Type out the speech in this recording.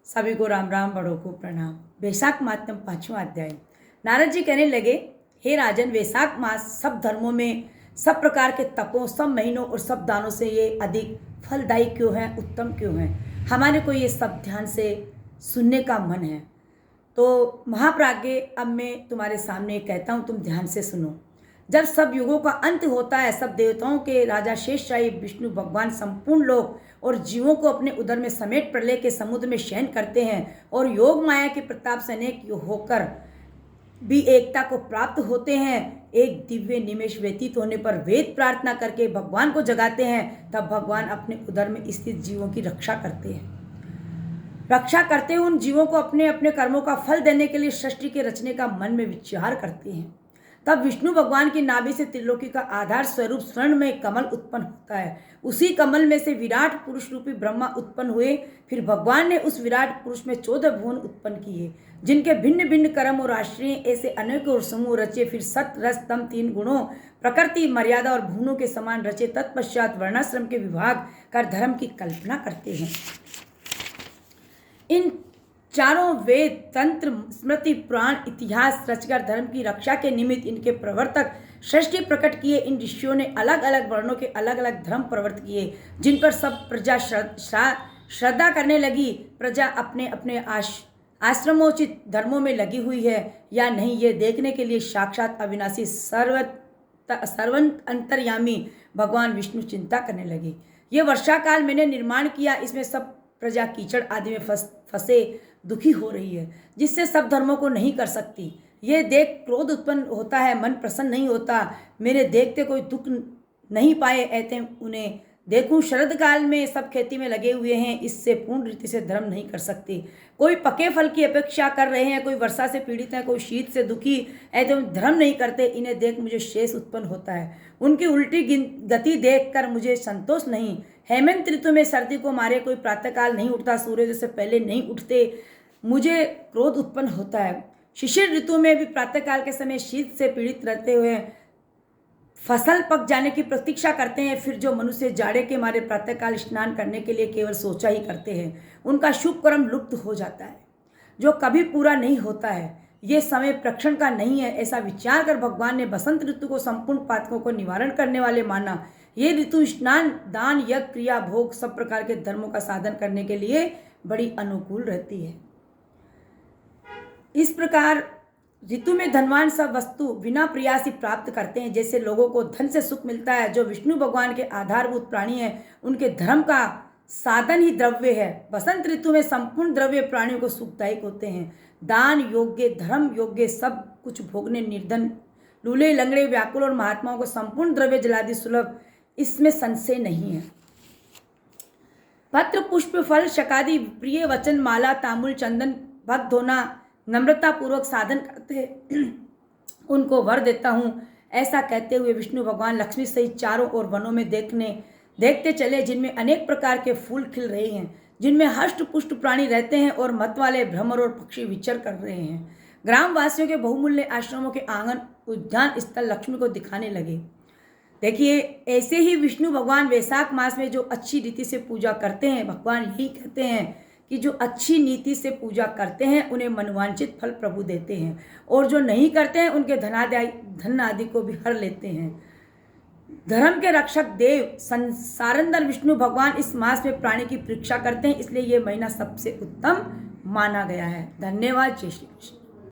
सभी को राम राम, बड़ों को प्रणाम। वैशाख मास में 5वां अध्याय। नारद जी कहने लगे, हे राजन, वैशाख मास सब धर्मों में, सब प्रकार के तपों, सब महीनों और सब दानों से ये अधिक फलदायी क्यों है, उत्तम क्यों है? हमारे को ये सब ध्यान से सुनने का मन है। तो महाप्राज्ञ, अब मैं तुम्हारे सामने कहता हूँ, तुम ध्यान से सुनो। जब सब युगों का अंत होता है, सब देवताओं के राजा शेषशाही विष्णु भगवान संपूर्ण लोक और जीवों को अपने उदर में समेट प्रलय के समुद्र में शयन करते हैं और योग माया के प्रताप से अनेक होकर भी एकता को प्राप्त होते हैं। एक दिव्य निमेष व्यतीत होने पर वेद प्रार्थना करके भगवान को जगाते हैं। तब भगवान अपने उदर में स्थित जीवों की रक्षा करते हैं। रक्षा करते हुए उन जीवों को अपने अपने कर्मों का फल देने के लिए सृष्टि के रचने का मन में विचार करते हैं। तब विष्णु भगवान की नाभि से त्रिलोकी का आधार स्वरूप स्वर्ण में कमल उत्पन्न होता है। उसी कमल में से विराट पुरुष रूपी ब्रह्मा उत्पन्न हुए। फिर भगवान ने उस विराट पुरुष में 14 भुवन उत्पन्न किए, जिनके भिन्न भिन्न कर्म और आश्रय ऐसे अनेकों समूह रचे। फिर सत रस तम 3 गुणों, प्रकृति, मर्यादा और भुवनों के समान रचे। तत्पश्चात वर्णाश्रम के विभाग कर धर्म की कल्पना करते हैं। इन चारों वेद, तंत्र, स्मृति, पुराण, इतिहास रचकर धर्म की रक्षा के निमित्त इनके प्रवर्तक सृष्टि प्रकट किए। इन ऋषियों ने अलग अलग वर्णों के अलग अलग धर्म प्रवर्त किए, जिन पर सब प्रजा श्रद्धा करने लगी। प्रजा अपने अपने आश्रमोचित धर्मों में लगी हुई है या नहीं, ये देखने के लिए साक्षात अविनाशी सर्वंत अंतर्यामी भगवान विष्णु चिंता करने लगे। ये वर्षा काल मैंने निर्माण किया, इसमें सब प्रजा कीचड़ आदि में फंसे दुखी हो रही है, जिससे सब धर्मों को नहीं कर सकती। ये देख क्रोध उत्पन्न होता है, मन प्रसन्न नहीं होता। मेरे देखते कोई दुख नहीं पाए, ऐसे उन्हें देखूं। शरद काल में सब खेती में लगे हुए हैं, इससे पूर्ण रीति से धर्म नहीं कर सकते। कोई पके फल की अपेक्षा कर रहे हैं, कोई वर्षा से पीड़ित है, कोई शीत से दुखी, ऐसे धर्म नहीं करते। इन्हें देख मुझे शेष उत्पन्न होता है। उनकी उल्टी गति देखकर मुझे संतोष नहीं। हेमंत ऋतु में सर्दी को मारे कोई प्रातःकाल नहीं उठता, सूर्य से पहले नहीं उठते, मुझे क्रोध उत्पन्न होता है। शिशिर ऋतु में भी प्रातःकाल के समय शीत से पीड़ित रहते हुए फसल पक जाने की प्रतीक्षा करते हैं। फिर जो मनुष्य जाड़े के मारे प्रातःकाल स्नान करने के लिए केवल सोचा ही करते हैं, उनका शुभ कर्म लुप्त हो जाता है, जो कभी पूरा नहीं होता है। ये समय प्रक्षण का नहीं है, ऐसा विचार कर भगवान ने बसंत ऋतु को संपूर्ण पातकों को निवारण करने वाले माना। ये ऋतु स्नान, दान, यज्ञ, क्रिया, भोग सब प्रकार के धर्मों का साधन करने के लिए बड़ी अनुकूल रहती है। इस प्रकार ऋतु में धनवान सब वस्तु बिना प्रयास ही प्राप्त करते हैं। जैसे लोगों को धन से सुख मिलता है, जो विष्णु भगवान के आधारभूत प्राणी हैं, उनके धर्म का साधन ही द्रव्य है। बसंत ऋतु में संपूर्ण द्रव्य प्राणियों को सुखदायक होते हैं। दान योग्य, धर्म योग्य सब कुछ भोगने निर्धन, लूले, लंगड़े, व्याकुल और महात्माओं को संपूर्ण द्रव्य जलादि सुलभ, इसमें संशय नहीं है। पत्र, पुष्प, फल, शकादि, प्रिय वचन, माला, तांबुल, चंदन, भक्त धोना, नम्रता पूर्वक साधन करते उनको वर देता हूँ। ऐसा कहते हुए विष्णु भगवान लक्ष्मी सहित चारों ओर वनों में देखते चले, जिनमें अनेक प्रकार के फूल खिल रहे हैं, जिनमें हष्ट पुष्ट प्राणी रहते हैं और मत वाले भ्रमर और पक्षी विचर कर रहे हैं। ग्रामवासियों के बहुमूल्य आश्रमों के आंगन, उद्यान स्थल लक्ष्मी को दिखाने लगे। देखिए, ऐसे ही विष्णु भगवान वैशाख मास में जो अच्छी रीति से पूजा करते हैं, भगवान यही कहते हैं कि जो अच्छी नीति से पूजा करते हैं उन्हें मनवांचित फल प्रभु देते हैं, और जो नहीं करते हैं उनके धन आदि को भी हर लेते हैं। धर्म के रक्षक देव संसारंदर विष्णु भगवान इस मास में प्राणी की परीक्षा करते हैं, इसलिए ये महीना सबसे उत्तम माना गया है। धन्यवाद। जय श्री कृष्ण।